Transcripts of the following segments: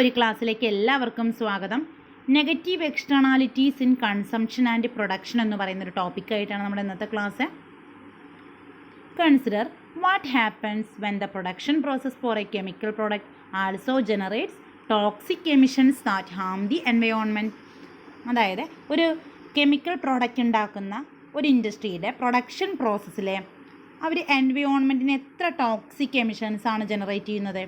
ഒരു ക്ലാസ്സിലേക്ക് എല്ലാവർക്കും സ്വാഗതം. Negative externalities in consumption and production എന്ന് പറയുന്ന ഒരു ടോപ്പിക്കായിട്ടാണ് നമ്മുടെ ഇന്നത്തെ class. Consider what happens when the production process for a chemical product also generates toxic emissions that harm the environment. അതായത് ഒരു കെമിക്കൽ പ്രോഡക്റ്റ് ഉണ്ടാക്കുന്ന ഒരു ഇൻഡസ്ട്രിയുടെ പ്രൊഡക്ഷൻ പ്രോസസ്സിൽ അവർ എൻവയോൺമെൻറ്റിന് എത്ര ടോക്സിക് എമിഷൻസ് ആണ് ജനറേറ്റ് ചെയ്യുന്നത്?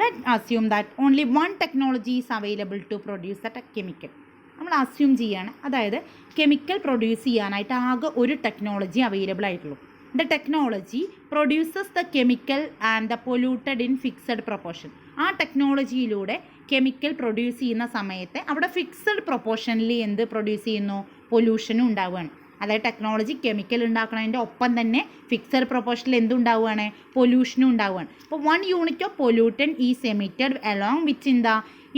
Let's assume that only one technology is available to produce that chemical. നമ്മൾ assume ചെയ്യാണ്, അതായത് കെമിക്കൽ പ്രൊഡ്യൂസ് ചെയ്യാനായിട്ട് ആകെ ഒരു ടെക്നോളജി അവൈലബിൾ ആയിട്ടുള്ളൂ. The technology produces the chemical and the polluted in fixed proportion. ആ ടെക്നോളജിയിലൂടെ കെമിക്കൽ പ്രൊഡ്യൂസ് ചെയ്യുന്ന സമയത്ത് അവിടെ ഫിക്സഡ് പ്രൊപ്പോർഷനിൽ എന്ത് പ്രൊഡ്യൂസ് ചെയ്യുന്നു? പൊല്യൂഷനും ഉണ്ടാവുകയാണ്. അതായത് ടെക്നോളജി കെമിക്കൽ ഉണ്ടാക്കുന്നതിൻ്റെ ഒപ്പം തന്നെ ഫിക്സഡ് പ്രൊപ്പോർഷനിൽ എന്തുണ്ടാവുകയാണ്? പൊല്യൂഷനും ഉണ്ടാവുകയാണ്. അപ്പോൾ 1 unit of pollutant is emitted along with in the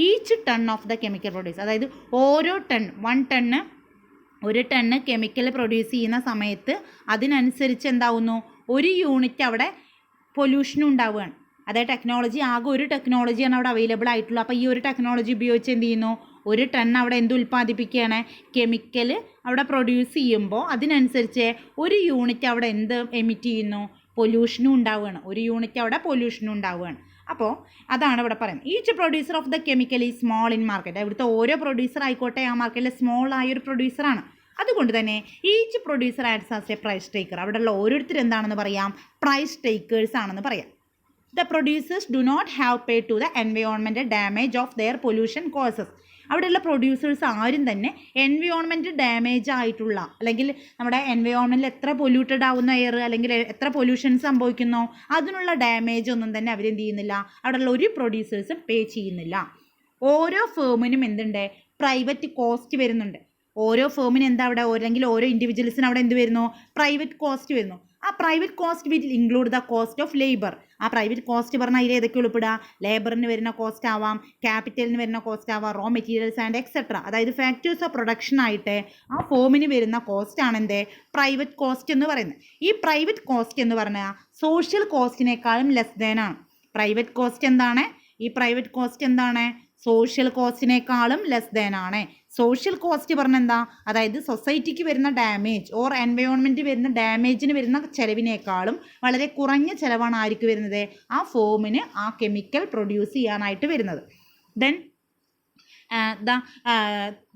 each ton of the chemical produce. അതായത് ഓരോ ടൺ 1 ടണ്ണ് കെമിക്കൽ പ്രൊഡ്യൂസ് ചെയ്യുന്ന സമയത്ത് അതിനനുസരിച്ച് എന്താവുന്നു? 1 യൂണിറ്റ് അവിടെ പൊല്യൂഷനും ഉണ്ടാവുകയാണ്. അതായത് ടെക്നോളജി ആകെ ഒരു ടെക്നോളജിയാണ് അവിടെ അവൈലബിൾ ആയിട്ടുള്ളൂ. അപ്പോൾ ഈ ഒരു ടെക്നോളജി ഉപയോഗിച്ച് എന്ത് ചെയ്യുന്നു? 1 ടൺ അവിടെ എന്ത് ഉൽപ്പാദിപ്പിക്കുകയാണ്? കെമിക്കൽ അവിടെ പ്രൊഡ്യൂസ് ചെയ്യുമ്പോൾ അതിനനുസരിച്ച് 1 യൂണിറ്റ് അവിടെ എന്ത് എമിറ്റ് ചെയ്യുന്നു? പൊല്യൂഷനും ഉണ്ടാവുകയാണ്. 1 യൂണിറ്റ് അവിടെ പൊല്യൂഷനും ഉണ്ടാവുകയാണ്. അപ്പോൾ അതാണ് ഇവിടെ പറയുന്നത്. Each producer of the chemical ഈ സ്മോൾ ഇൻ മാർക്കറ്റ്. ഇവിടുത്തെ ഓരോ പ്രൊഡ്യൂസർ ആയിക്കോട്ടെ ആ മാർക്കറ്റിലെ സ്മോൾ ആയൊരു പ്രൊഡ്യൂസറാണ്. അതുകൊണ്ട് തന്നെ each producer acts as a price taker. അവിടെയുള്ള ഓരോരുത്തരും എന്താണെന്ന് പറയാം? പ്രൈസ് ടേക്കേഴ്സ് ആണെന്ന് പറയാം. The producers do not have paid to the environmental damage of their pollution causes. അവിടെയുള്ള പ്രൊഡ്യൂസേഴ്സ് ആരും തന്നെ എൻവയോൺമെൻറ്റ് ഡാമേജ് ആയിട്ടുള്ള, അല്ലെങ്കിൽ നമ്മുടെ എൻവയോൺമെൻറ്റിൽ എത്ര പൊല്യൂട്ടഡ് ആവുന്ന എയർ അല്ലെങ്കിൽ എത്ര പൊല്യൂഷൻ സംഭവിക്കുന്നോ അതിനുള്ള ഡാമേജ് ഒന്നും തന്നെ അവരെന്ത് ചെയ്യുന്നില്ല, അവിടെയുള്ള ഒരു പ്രൊഡ്യൂസേഴ്സും പേ ചെയ്യുന്നില്ല. ഓരോ ഫേമിനും എന്തുണ്ട്? പ്രൈവറ്റ് കോസ്റ്റ് വരുന്നുണ്ട്. ഓരോ ഫേമിന് എന്താ അവിടെ, അല്ലെങ്കിൽ ഓരോ ഇൻഡിവിജ്വൽസിന് അവിടെ എന്ത് വരുന്നു? പ്രൈവറ്റ് കോസ്റ്റ് വരുന്നു. ആ private cost will include the cost of labour. ആ പ്രൈവറ്റ് കോസ്റ്റ് പറഞ്ഞാൽ അതിൽ ഏതൊക്കെ ഉൾപ്പെടുക? ലേബറിന് വരുന്ന കോസ്റ്റ് ആവാം, ക്യാപിറ്റലിന് വരുന്ന കോസ്റ്റ് ആവാം, റോ മെറ്റീരിയൽസ് ആൻഡ് എക്സെട്ര. അതായത് ഫാക്ടേഴ്സ് ഓഫ് പ്രൊഡക്ഷൻ ആയിട്ട് ആ ഫോമിന് വരുന്ന കോസ്റ്റ് ആണ് എന്ത്? പ്രൈവറ്റ് കോസ്റ്റ് എന്ന് പറയുന്നത്. ഈ പ്രൈവറ്റ് കോസ്റ്റ് എന്ന് പറഞ്ഞാൽ സോഷ്യൽ കോസ്റ്റിനേക്കാളും ലെസ് ദാൻ ആണ്. പ്രൈവറ്റ് കോസ്റ്റ് എന്താണ്? ഈ പ്രൈവറ്റ് കോസ്റ്റ് എന്താണ്? സോഷ്യൽ കോസ്റ്റിനേക്കാളും ലെസ് ദാൻ ആണ്. സോഷ്യൽ കോസ്റ്റ് പറഞ്ഞാൽ എന്താ? അതായത് സൊസൈറ്റിക്ക് വരുന്ന ഡാമേജ് ഓർ എൻവയോൺമെൻറ്റ് വരുന്ന ഡാമേജിന് വരുന്ന ചിലവിനേക്കാളും വളരെ കുറഞ്ഞ ചിലവാണ് ആർക്ക് വരുന്നത്? ആ ഫോമിന് ആ കെമിക്കൽ പ്രൊഡ്യൂസ് ചെയ്യാനായിട്ട് വരുന്നത്. Then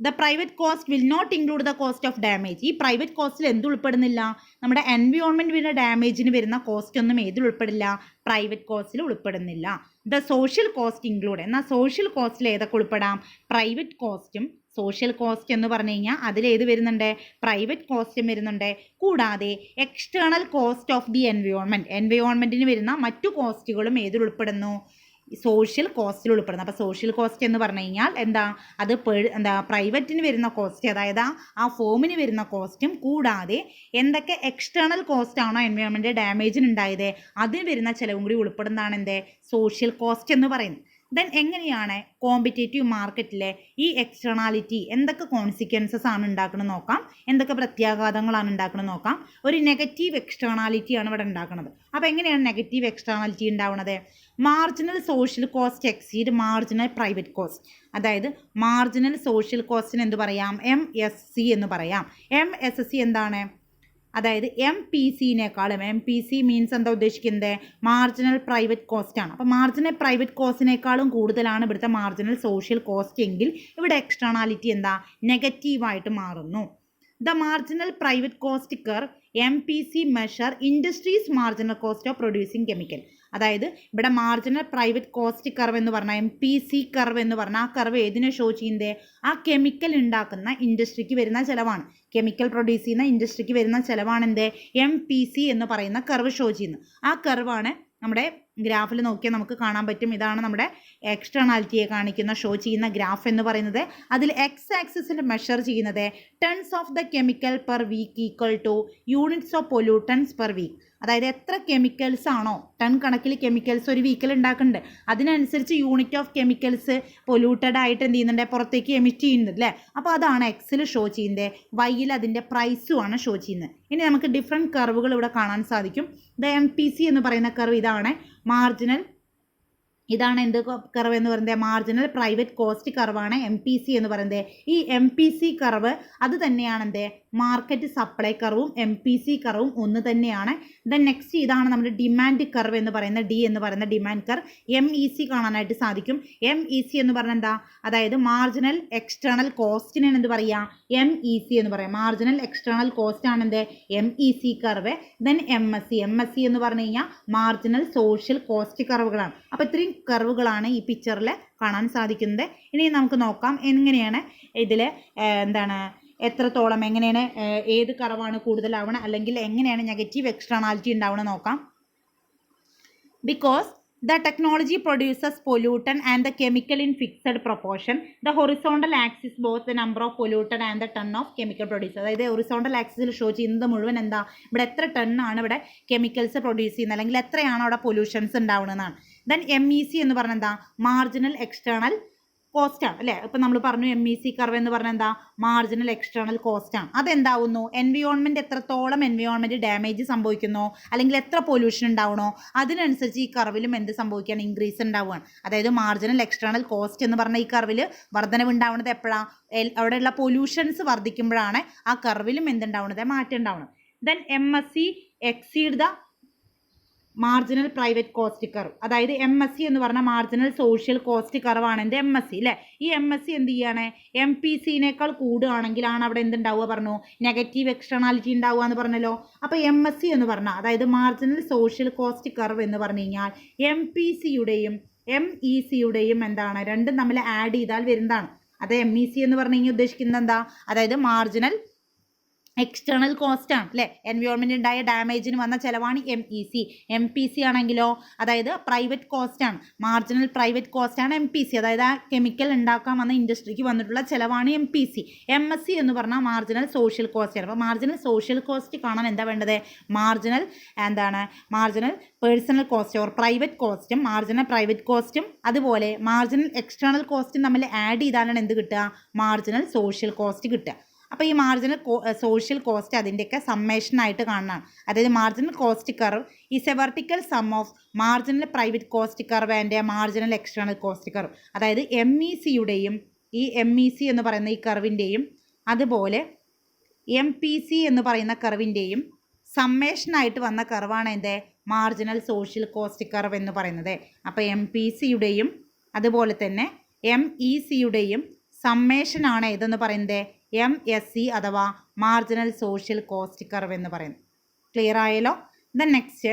the private cost will not include the cost of damage. ഈ പ്രൈവറ്റ് കോസ്റ്റിൽ എന്ത് ഉൾപ്പെടുന്നില്ല? നമ്മുടെ എൻവയോൺമെൻറ്റ് വരുന്ന ഡാമേജിന് വരുന്ന കോസ്റ്റ് ഒന്നും ഏതിൽ ഉൾപ്പെടില്ല? പ്രൈവറ്റ് കോസ്റ്റിൽ ഉൾപ്പെടുന്നില്ല. The social cost include. എന്നാൽ സോഷ്യൽ കോസ്റ്റിൽ ഏതൊക്കെ ഉൾപ്പെടാം? പ്രൈവറ്റ് കോസ്റ്റും സോഷ്യൽ കോസ്റ്റ് എന്ന് പറഞ്ഞു കഴിഞ്ഞാൽ അതിലേത് വരുന്നുണ്ട്? പ്രൈവറ്റ് കോസ്റ്റും വരുന്നുണ്ട്. കൂടാതെ എക്സ്റ്റേണൽ കോസ്റ്റ് ഓഫ് ദി എൻവയോൺമെൻറ്റിന് വരുന്ന മറ്റു കോസ്റ്റുകളും ഏതിൽ ഉൾപ്പെടുന്നു? സോഷ്യൽ കോസ്റ്റിൽ ഉൾപ്പെടുന്നു. അപ്പോൾ സോഷ്യൽ കോസ്റ്റ് എന്ന് പറഞ്ഞു കഴിഞ്ഞാൽ എന്താ? അത് പ്രൈവറ്റിന് വരുന്ന കോസ്റ്റ്, അതായത് ആ ഫോമിന് വരുന്ന കോസ്റ്റും കൂടാതെ എന്തൊക്കെ എക്സ്റ്റേണൽ കോസ്റ്റ് ആണോ എൻവയോൺമെൻറ്റ് ഡാമേജിന് ഉണ്ടായത് അതിന് വരുന്ന ചിലവും കൂടി ഉൾപ്പെടുന്നതാണ് എന്ത്? സോഷ്യൽ കോസ്റ്റ് എന്ന് പറയുന്നത്. ദെൻ എങ്ങനെയാണ് കോമ്പറ്റേറ്റീവ് മാർക്കറ്റിലെ ഈ എക്സ്റ്റേണാലിറ്റി എന്തൊക്കെ കോൺസിക്വൻസസ് ആണ് ഉണ്ടാക്കുന്നത് നോക്കാം, എന്തൊക്കെ പ്രത്യാഘാതങ്ങളാണ് ഉണ്ടാക്കുന്നത് നോക്കാം. ഒരു നെഗറ്റീവ് എക്സ്റ്റേണാലിറ്റിയാണ് ഇവിടെ ഉണ്ടാക്കുന്നത്. അപ്പോൾ എങ്ങനെയാണ് നെഗറ്റീവ് എക്സ്റ്റേണാലിറ്റി ഉണ്ടാവുന്നത്? Marginal social cost exceed marginal private cost. അതായത് മാർജിനൽ സോഷ്യൽ കോസ്റ്റിന് എന്ത് പറയാം? MSC എന്ന് പറയാം. MSC എന്താണ്? അതായത് MPCനേക്കാളും, MPC മീൻസ് എന്താ ഉദ്ദേശിക്കുന്നത്? മാർജിനൽ പ്രൈവറ്റ് കോസ്റ്റ് ആണ്. അപ്പോൾ മാർജിനൽ പ്രൈവറ്റ് കോസ്റ്റിനേക്കാളും കൂടുതലാണ് ഇവിടുത്തെ മാർജിനൽ സോഷ്യൽ കോസ്റ്റ് എങ്കിൽ ഇവിടെ എക്സ്റ്റേണാലിറ്റി എന്താ? നെഗറ്റീവായിട്ട് മാറുന്നു. The marginal private cost curve MPC measure industries marginal cost of producing chemical. അതായത് ഇവിടെ മാർജിനൽ പ്രൈവറ്റ് കോസ്റ്റ് കർവ് എന്ന് പറഞ്ഞാൽ MPC കർവ് എന്ന് പറഞ്ഞാൽ ആ കർവ് ഏതിനെ ഷോ ചെയ്യുന്നത്? ആ കെമിക്കൽ ഉണ്ടാക്കുന്ന ഇൻഡസ്ട്രിക്ക് വരുന്ന ചിലവാണ്. കെമിക്കൽ പ്രൊഡ്യൂസ് ചെയ്യുന്ന ഇൻഡസ്ട്രിക്ക് വരുന്ന ചിലവാണ് എന്ത്? MPC എന്ന് പറയുന്ന കർവ് ഷോ ചെയ്യുന്നത്. ആ കർവാണ് നമ്മുടെ ഗ്രാഫിൽ നോക്കിയാൽ നമുക്ക് കാണാൻ പറ്റും. ഇതാണ് നമ്മുടെ എക്സ്റ്റേണാലിറ്റിയെ കാണിക്കുന്ന ഷോ ചെയ്യുന്ന ഗ്രാഫ് എന്ന് പറയുന്നത്. അതിൽ എക്സ് ആക്സിസിൽ മെഷർ ചെയ്യുന്നത് tons of the chemical per week equal to units of pollutants per week. അതായത് എത്ര കെമിക്കൽസ് ആണോ, ടൺ കണക്കിൽ കെമിക്കൽസ് ഒരു വീക്കിൽ ഉണ്ടാക്കുന്നുണ്ട്, അതിനനുസരിച്ച് യൂണിറ്റ് ഓഫ് കെമിക്കൽസ് പൊല്യൂട്ടഡ് ആയിട്ട് എന്ത് ചെയ്യുന്നുണ്ട്? പുറത്തേക്ക് എമിറ്റ് ചെയ്യുന്നുണ്ട് അല്ലേ? അപ്പോൾ അതാണ് എക്സിൽ ഷോ ചെയ്യുന്നത്. വൈയിൽ അതിൻ്റെ പ്രൈസുമാണ് ഷോ ചെയ്യുന്നത്. ഇനി നമുക്ക് ഡിഫറെൻറ്റ് കർവുകൾ ഇവിടെ കാണാൻ സാധിക്കും. ദ MPC എന്ന് പറയുന്ന കർവ് ഇതാണ്. മാർജിനൽ ഇതാണ് എന്ത് കർവ് എന്ന് പറയുന്നത്, മാർജിനൽ പ്രൈവറ്റ് കോസ്റ്റ് കർവാണ് MPC എന്ന് പറയുന്നത്. ഈ MPC കർവ് അത് തന്നെയാണ് എന്ത് മാർക്കറ്റ് സപ്ലൈ കർവും MPC കർവും ഒന്ന് തന്നെയാണ്. ദെൻ നെക്സ്റ്റ് ഇതാണ് നമ്മുടെ ഡിമാൻഡ് കർവ് എന്ന് പറയുന്നത്, D എന്ന് പറയുന്ന ഡിമാൻഡ് കർവ്. MEC കാണാനായിട്ട് സാധിക്കും. MEC എന്ന് പറഞ്ഞാൽ എന്താ, അതായത് മാർജിനൽ എക്സ്റ്റേണൽ കോസ്റ്റിനാണ് എന്ത് പറയുക, MEC എന്ന് പറയാം. മാർജിനൽ എക്സ്റ്റേണൽ കോസ്റ്റ് ആണ് എന്ത് MEC കർവ്. ദെൻ MSC എന്ന് പറഞ്ഞു കഴിഞ്ഞാൽ മാർജിനൽ സോഷ്യൽ കോസ്റ്റ് കർവുകളാണ്. അപ്പോൾ ഇത്രയും കർവുകളാണ് ഈ പിക്ചറിൽ കാണാൻ സാധിക്കുന്നത്. ഇനി നമുക്ക് നോക്കാം എങ്ങനെയാണ് ഇതിൽ എന്താണ് എത്രത്തോളം എങ്ങനെയാണ് ഏത് കർവാണ് കൂടുതലാവണം അല്ലെങ്കിൽ എങ്ങനെയാണ് നെഗറ്റീവ് എക്സ്റ്റേണാലിറ്റി ഉണ്ടാവണം നോക്കാം. Because the technology produces pollutant and the chemical in fixed proportion. The horizontal axis both the number of pollutant and the ton of chemical produced. അതായത് horizontal axis ഷോ ചെയ്യുന്നത് മുഴുവൻ എന്താ, ഇവിടെ എത്ര ടൺ ആണ് ഇവിടെ കെമിക്കൽസ് പ്രൊഡ്യൂസ് ചെയ്യുന്നത് അല്ലെങ്കിൽ എത്രയാണ് അവിടെ പൊല്യൂഷൻസ് ഉണ്ടാവുന്നതാണ്. ദെൻ MEC എന്ന് പറഞ്ഞാൽ എന്താ, മാർജിനൽ എക്സ്റ്റേണൽ കോസ്റ്റ് ആണ് അല്ലേ. ഇപ്പം നമ്മൾ പറഞ്ഞു MEC കർവ് എന്ന് പറഞ്ഞാൽ എന്താ, മാർജിനൽ എക്സ്റ്റേണൽ കോസ്റ്റ് ആണ്. അതെന്താവുന്നു, എൻവയോൺമെൻറ്റ് എത്രത്തോളം എൻവയോൺമെൻറ്റ് ഡാമേജ് സംഭവിക്കുന്നോ അല്ലെങ്കിൽ എത്ര പൊല്യൂഷൻ ഉണ്ടാവണോ അതിനനുസരിച്ച് ഈ കർവിലും എന്ത് സംഭവിക്കുകയാണ്, ഇൻക്രീസ് ഉണ്ടാവുകയാണ്. അതായത് മാർജിനൽ എക്സ്റ്റേണൽ കോസ്റ്റ് എന്ന് പറഞ്ഞ ഈ കർവിൽ വർധനവ് ഉണ്ടാവുന്നത് എപ്പോഴാണ്, അവിടെയുള്ള പൊല്യൂഷൻസ് വർദ്ധിക്കുമ്പോഴാണ് ആ കർവിലും എന്തുണ്ടാവുന്നത്, മാറ്റം ഉണ്ടാവുന്നത്. Then MSC exceed the marginal private cost curve. അതായത് MSC എന്ന് പറഞ്ഞാൽ മാർജിനൽ സോഷ്യൽ കോസ്റ്റ് കർവാണ് എന്ത് MSC അല്ലേ. ഈ MSC എന്ത് ചെയ്യാണ്, MPCനേക്കാൾ കൂടുകയാണെങ്കിലാണ് അവിടെ എന്തുണ്ടാവുക പറഞ്ഞു, നെഗറ്റീവ് എക്സ്റ്റേണാലിറ്റി ഉണ്ടാവുക എന്ന് പറഞ്ഞല്ലോ. അപ്പോൾ MSC എന്ന് പറഞ്ഞാൽ അതായത് മാർജിനൽ സോഷ്യൽ കോസ്റ്റ് കർവ് എന്ന് പറഞ്ഞു കഴിഞ്ഞാൽ MPCയുടെയും MECയുടെയും എന്താണ് രണ്ടും തമ്മിൽ ആഡ് ചെയ്താൽ വരുന്നതാണ്. അത് MEC എന്ന് പറഞ്ഞു കഴിഞ്ഞാൽ ഉദ്ദേശിക്കുന്നത് എന്താ, അതായത് മാർജിനൽ എക്സ്റ്റേണൽ കോസ്റ്റ് ആണ് അല്ലേ, എൻവയോൺമെൻറ്റ് ഉണ്ടായ ഡാമേജിന് വന്ന ചിലവാണ് MEC. MPC ആണെങ്കിലോ അതായത് പ്രൈവറ്റ് കോസ്റ്റ് ആണ്, മാർജിനൽ പ്രൈവറ്റ് കോസ്റ്റ് ആണ് MPC. അതായത് ആ കെമിക്കൽ ഉണ്ടാക്കാൻ വന്ന ഇൻഡസ്ട്രിക്ക് വന്നിട്ടുള്ള ചിലവാണ് MPC. MSC എന്ന് പറഞ്ഞാൽ മാർജിനൽ സോഷ്യൽ കോസ്റ്റ് ആണ്. അപ്പോൾ മാർജിനൽ സോഷ്യൽ കോസ്റ്റ് കാണാൻ എന്താ വേണ്ടത്, marginal personal cost or private കോസ്റ്റും മാർജിനൽ പ്രൈവറ്റ് കോസ്റ്റും അതുപോലെ മാർജിനൽ എക്സ്റ്റേണൽ കോസ്റ്റും തമ്മിൽ ആഡ് ചെയ്താലാണ് എന്ത് കിട്ടുക, മാർജിനൽ സോഷ്യൽ കോസ്റ്റ് കിട്ടുക. അപ്പോൾ ഈ മാർജിനൽ സോഷ്യൽ കോസ്റ്റ് അതിൻ്റെയൊക്കെ സമ്മേഷനായിട്ട് കാണണം. അതായത് marginal cost curve is a vertical sum of marginal private cost curve and marginal external cost curve. അതായത് MECയുടെയും ഈ MEC എന്ന് പറയുന്ന ഈ കർവിൻ്റെയും അതുപോലെ MPC എന്ന് പറയുന്ന കർവിൻ്റെയും സമ്മേഷനായിട്ട് വന്ന കർവാണ് എന്ത്, മാർജിനൽ സോഷ്യൽ കോസ്റ്റ് കർവ് എന്ന് പറയുന്നത്. അപ്പോൾ MPCയുടെയും അതുപോലെ തന്നെ MECയുടെയും സമ്മേഷനാണ് ഇതെന്ന് പറയുന്നത് MSC അഥവാ മാർജിനൽ സോഷ്യൽ കോസ്റ്റ് കർവ് എന്ന് പറയുന്നത്. ക്ലിയർ ആയല്ലോ. Then next,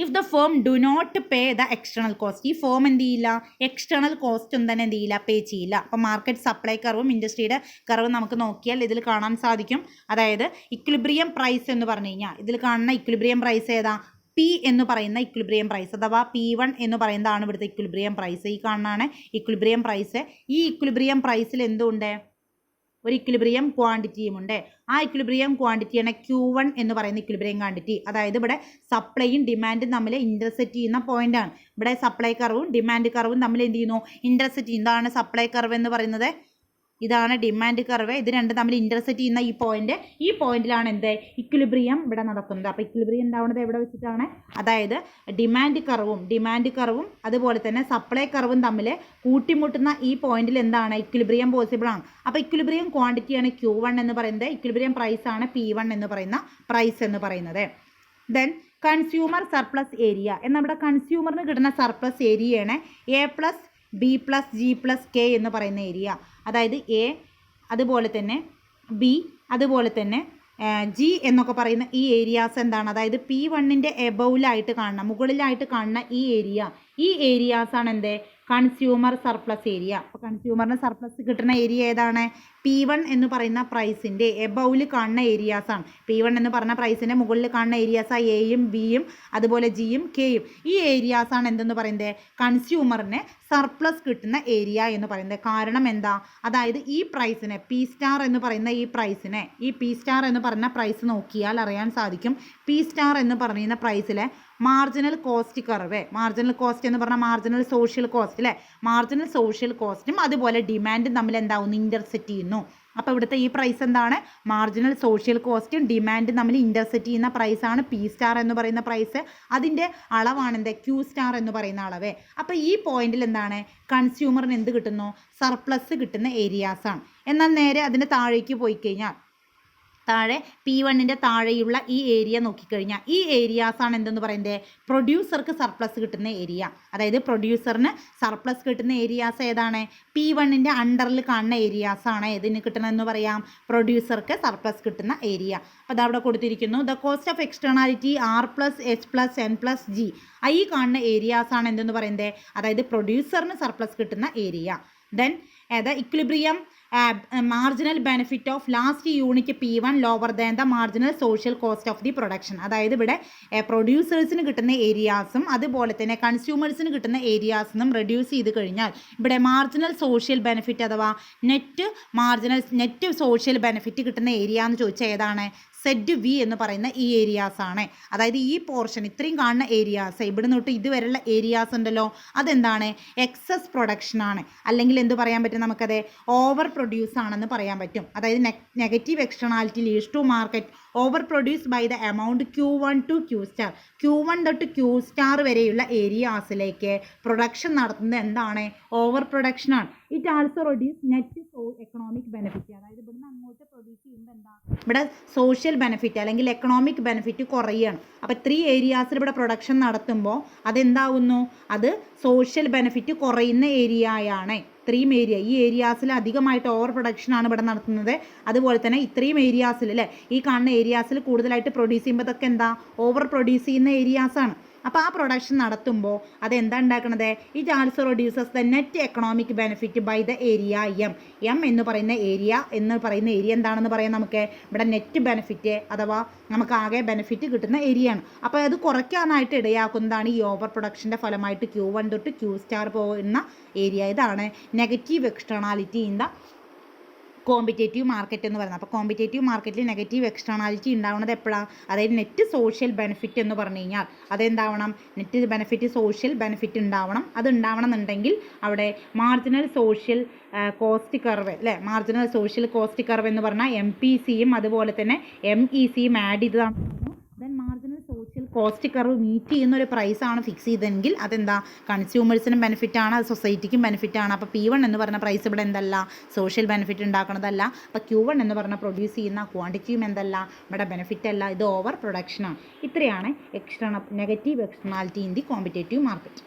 if the firm do not pay the external cost, ഈ ഫേം എന്ത് ചെയ്യില്ല, എക്സ്റ്റേണൽ കോസ്റ്റ് ഒന്നും തന്നെ എന്ത് ചെയ്യില്ല, പേ ചെയ്യില്ല. അപ്പം മാർക്കറ്റ് സപ്ലൈ കർവും ഇൻഡസ്ട്രിയുടെ കർവും നമുക്ക് നോക്കിയാൽ ഇതിൽ കാണാൻ സാധിക്കും. അതായത് ഇക്വിലിബ്രിയം പ്രൈസ് എന്ന് പറഞ്ഞു കഴിഞ്ഞാൽ ഇതിൽ കാണുന്ന ഇക്വിലിബ്രിയം പ്രൈസ് ഏതാ, P എന്ന് പറയുന്ന ഇക്വിലിബ്രിയം പ്രൈസ് അഥവാ P1 എന്ന് പറയുന്നതാണ് ഇവിടുത്തെ ഇക്വിലിബ്രിയം പ്രൈസ്. ഈ കാണുന്നതാണ് ഇക്വിലിബ്രിയം പ്രൈസ്. ഈ ഇക്വിലിബ്രിയം പ്രൈസിൽ എന്തുണ്ട്, ഒരു ഇക്വിലിബ്രിയം ക്വാണ്ടിറ്റിയും ഉണ്ട്. ആ ഇക്വിലിബ്രിയം ക്വാണ്ടിറ്റിയാണ് Q1 എന്ന് പറയുന്ന ഇക്വിലിബ്രിയം ക്വാണ്ടിറ്റി. അതായത് ഇവിടെ സപ്ലൈയും ഡിമാൻഡും തമ്മിൽ ഇൻ്റർസെക്റ്റ് ചെയ്യുന്ന പോയിന്റാണ്. ഇവിടെ സപ്ലൈ കർവും ഡിമാൻഡ് കർവും തമ്മിൽ എന്ത് ചെയ്യുന്നു, ഇൻ്റർസെക്റ്റ് ചെയ്യുന്നു. ഇതാണ് സപ്ലൈ കർവ് എന്ന് പറയുന്നത്, ഇതാണ് ഡിമാൻഡ് കർവ്. ഇത് രണ്ടും തമ്മിൽ ഇൻ്റർസെക്റ്റ് ചെയ്യുന്ന ഈ പോയിന്റിലാണ് എന്ത്, ഇക്വിലിബ്രിയം ഇവിടെ നടക്കുന്നത്. അപ്പോൾ ഇക്വിലിബ്രിയം ഉണ്ടാവുന്നത് എവിടെ വെച്ചിട്ടാണ്, അതായത് ഡിമാൻഡ് കർവും അതുപോലെ തന്നെ സപ്ലൈ കർവും തമ്മിൽ കൂട്ടിമുട്ടുന്ന ഈ പോയിന്റിൽ എന്താണ്, ഇക്വിലിബ്രിയം പോസിബിൾ ആണ്. അപ്പോൾ ഇക്വിലിബ്രിയം ക്വാണ്ടിറ്റിയാണ് Q1 എന്ന് പറയുന്നത്, ഇക്വിലിബ്രിയം പ്രൈസ് ആണ് P1 എന്ന് പറയുന്ന പ്രൈസ് എന്ന് പറയുന്നത്. ദെൻ കൺസ്യൂമർ സർപ്ലസ് ഏരിയ എന്നവിടെ കൺസ്യൂമറിന് കിട്ടുന്ന സർപ്ലസ് ഏരിയയാണ് A+B+G+K എന്ന് പറയുന്ന ഏരിയ. അതായത് A അതുപോലെ തന്നെ B അതുപോലെ തന്നെ G എന്നൊക്കെ പറയുന്ന ഈ ഏരിയാസ് എന്താണ്, അതായത് P1ൻ്റെ എബൗലായിട്ട് കാണുന്ന മുകളിലായിട്ട് കാണുന്ന ഈ ഏരിയാസാണ് എന്ത്, കൺസ്യൂമർ സർപ്ലസ് ഏരിയ. അപ്പോൾ കൺസ്യൂമറിന് സർപ്ലസ് കിട്ടുന്ന ഏരിയ ഏതാണ്, P1 എന്ന് പറയുന്ന പ്രൈസിൻ്റെ എബൗവിൽ കാണുന്ന ഏരിയാസാണ്. P1 എന്ന് പറഞ്ഞ പ്രൈസിൻ്റെ മുകളിൽ കാണുന്ന ഏരിയാസാണ് Aയും Bയും അതുപോലെ Gയും Kയും. ഈ ഏരിയാസാണ് എന്തെന്ന് പറയുന്നത്, കൺസ്യൂമറിന് സർപ്ലസ് കിട്ടുന്ന ഏരിയ എന്ന് പറയുന്നത്. കാരണം എന്താ, അതായത് ഈ പ്രൈസിനെ P സ്റ്റാർ എന്ന് പറയുന്ന ഈ P സ്റ്റാർ എന്ന് പറഞ്ഞ പ്രൈസ് നോക്കിയാൽ അറിയാൻ സാധിക്കും. P സ്റ്റാർ എന്ന് പറയുന്ന പ്രൈസിലെ marginal cost curve, marginal cost എന്ന് പറഞ്ഞാൽ മാർജിനൽ സോഷ്യൽ കോസ്റ്റ് അല്ലേ, മാർജിനൽ സോഷ്യൽ കോസ്റ്റും അതുപോലെ ഡിമാൻഡും തമ്മിൽ എന്താവുന്നു, ഇൻ്റർസെക്റ്റ് ചെയ്യുന്നു. അപ്പോൾ ഇവിടുത്തെ ഈ പ്രൈസ് എന്താണ്? മാർജിനൽ സോഷ്യൽ കോസ്റ്റും ഡിമാൻഡും തമ്മിൽ ഇൻ്റർസെക്റ്റ് ചെയ്യുന്ന പ്രൈസാണ് പി സ്റ്റാർ എന്ന് പറയുന്ന പ്രൈസ്. അതിൻ്റെ അളവാണ് എന്ത്? ക്യൂ സ്റ്റാർ എന്ന് പറയുന്ന അളവ്. അപ്പോൾ ഈ പോയിന്റിൽ എന്താണ്? കൺസ്യൂമറിന് എന്ത് കിട്ടുന്നു? സർപ്ലസ് കിട്ടുന്ന ഏരിയാസാണ്. എന്നാൽ നേരെ അതിൻ്റെ താഴേക്ക് പോയി കഴിഞ്ഞാൽ താഴെ P1ൻ്റെ താഴെയുള്ള ഈ ഏരിയ നോക്കിക്കഴിഞ്ഞാൽ ഈ ഏരിയാസാണ് എന്തെന്ന് പറയുന്നത്? പ്രൊഡ്യൂസർക്ക് സർപ്ലസ് കിട്ടുന്ന ഏരിയ. അതായത് പ്രൊഡ്യൂസറിന് സർപ്ലസ് കിട്ടുന്ന ഏരിയാസ് ഏതാണ്? P1ൻ്റെ അണ്ടറിൽ കാണുന്ന ഏരിയാസാണ് ഏതിന് കിട്ടണമെന്ന് പറയാം? പ്രൊഡ്യൂസർക്ക് സർപ്ലസ് കിട്ടുന്ന ഏരിയ. അപ്പോൾ അതവിടെ കൊടുത്തിരിക്കുന്നു. The cost of externality R+H+N+G. ഈ കാണുന്ന ഏരിയാസാണ് എന്തെന്ന് പറയുന്നത്? അതായത് പ്രൊഡ്യൂസറിന് സർപ്ലസ് കിട്ടുന്ന area. Then equilibrium marginal benefit of last unit P1 lower than the marginal social cost of the production. അതായത് ഇവിടെ പ്രൊഡ്യൂസേഴ്സിന് കിട്ടുന്ന ഏരിയാസും അതുപോലെ തന്നെ കൺസ്യൂമേഴ്സിന് കിട്ടുന്ന ഏരിയാസിനും റെഡ്യൂസ് ചെയ്ത് കഴിഞ്ഞാൽ ഇവിടെ മാർജിനൽ സോഷ്യൽ ബെനിഫിറ്റ് അഥവാ നെറ്റ് സോഷ്യൽ ബെനിഫിറ്റ് കിട്ടുന്ന ഏരിയ എന്ന് ചോദിച്ചാൽ ഏതാണ്? സെഡ് വി എന്ന് പറയുന്ന ഈ ഏരിയാസാണ്. അതായത് ഈ പോർഷൻ ഇത്രയും കാണുന്ന ഏരിയാസ് ഇവിടെ തൊട്ട് ഇതുവരെയുള്ള ഏരിയാസ് ഉണ്ടല്ലോ, അതെന്താണ്? എക്സസ് പ്രൊഡക്ഷനാണ്. അല്ലെങ്കിൽ എന്ത് പറയാൻ പറ്റും നമുക്കത്? ഓവർ പ്രൊഡ്യൂസ് ആണെന്ന് പറയാൻ പറ്റും. അതായത് negative externality leads to market over produce by the amount Q1 to Q star. Q1 തൊട്ട് Q സ്റ്റാർ വരെയുള്ള ഏരിയാസിലേക്ക് പ്രൊഡക്ഷൻ നടത്തുന്നത് എന്താണ്? ഓവർ പ്രൊഡക്ഷനാണ്. It also reduce net economic benefit. അതായത് ഇവിടുന്ന് അങ്ങോട്ട് പ്രൊഡ്യൂസ് ചെയ്യുമ്പോൾ എന്താ? ഇവിടെ സോഷ്യൽ ബെനിഫിറ്റ് അല്ലെങ്കിൽ എക്കണോമിക് ബെനിഫിറ്റ് കുറയുകയാണ്. അപ്പോൾ 3 ഏരിയാസിൽ ഇവിടെ പ്രൊഡക്ഷൻ നടത്തുമ്പോൾ അതെന്താവുന്നു? അത് സോഷ്യൽ ബെനിഫിറ്റ് കുറയുന്ന ഏരിയയാണ്. ഇത്രയും ഏരിയ ഈ ഏരിയാസിൽ അധികമായിട്ട് ഓവർ പ്രൊഡക്ഷനാണ് ഇവിടെ നടത്തുന്നത്. അതുപോലെ തന്നെ ഇത്രയും ഏരിയാസിൽ അല്ലേ ഈ കാണുന്ന ഏരിയാസിൽ കൂടുതലായിട്ട് പ്രൊഡ്യൂസ് ചെയ്യുമ്പോൾ ഇതൊക്കെ എന്താ? ഓവർ പ്രൊഡ്യൂസ് ചെയ്യുന്ന ഏരിയാസാണ്. അപ്പോൾ ആ പ്രൊഡക്ഷൻ നടത്തുമ്പോൾ അതെന്താ ഉണ്ടാക്കുന്നത്? It also reduces the net economic benefit by the area M എന്ന് പറയുന്ന ഏരിയ എന്താണെന്ന് പറയാം നമുക്ക്? ഇവിടെ നെറ്റ് ബെനിഫിറ്റ് അഥവാ നമുക്ക് ആകെ ബെനിഫിറ്റ് കിട്ടുന്ന ഏരിയയാണ്. അപ്പോൾ അത് കുറയ്ക്കാനായിട്ട് ഇടയാക്കുന്നതാണ് ഈ ഓവർ പ്രൊഡക്ഷൻ്റെ ഫലമായിട്ട് Q1 തൊട്ട് Q സ്റ്റാർ പോകുന്ന ഏരിയ. ഇതാണ് negative externality in the competitive market എന്ന് പറയുന്നത്. അപ്പോൾ കോമ്പറ്റേറ്റീവ് മാർക്കറ്റിൽ നെഗറ്റീവ് എക്സ്റ്റേണാലിറ്റി ഉണ്ടാവുന്നത് എപ്പോഴാണ്? അതായത് നെറ്റ് സോഷ്യൽ ബെനിഫിറ്റ് എന്ന് പറഞ്ഞു കഴിഞ്ഞാൽ അതെന്താവണം? നെറ്റ് ബെനിഫിറ്റ് സോഷ്യൽ ബെനിഫിറ്റ് ഉണ്ടാവണം. അത് ഉണ്ടാവണം എന്നുണ്ടെങ്കിൽ അവിടെ മാർജിനൽ സോഷ്യൽ കോസ്റ്റ് കർവ് അല്ലേ? മാർജിനൽ സോഷ്യൽ കോസ്റ്റ് കർവ് എന്ന് പറഞ്ഞാൽ MPCയും അതുപോലെ തന്നെ MECയും ആഡ് ചെയ്തതാണ്. Then marginal social cost curve meet ചെയ്യുന്ന ഒരു പ്രൈസാണ് ഫിക്സ് ചെയ്തെങ്കിൽ അതെന്താ? കൺസ്യൂമേഴ്സിനും ബെനിഫിറ്റാണ്, അത് സൊസൈറ്റിക്കും ബെനിഫിറ്റാണ്. അപ്പോൾ P1 എന്ന് പറഞ്ഞ പ്രൈസ് ഇവിടെ എന്തല്ല? സോഷ്യൽ ബെനിഫിറ്റ് ഉണ്ടാക്കുന്നതല്ല. അപ്പോൾ Q1 എന്ന് പറഞ്ഞ പ്രൊഡ്യൂസ് ചെയ്യുന്ന ക്വാണ്ടിറ്റിയും എന്തല്ല? ഇവിടെ ബെനിഫിറ്റ് അല്ല, ഇത് ഓവർ പ്രൊഡക്ഷനാണ്. ഇത്രയാണ് negative externality in the competitive market.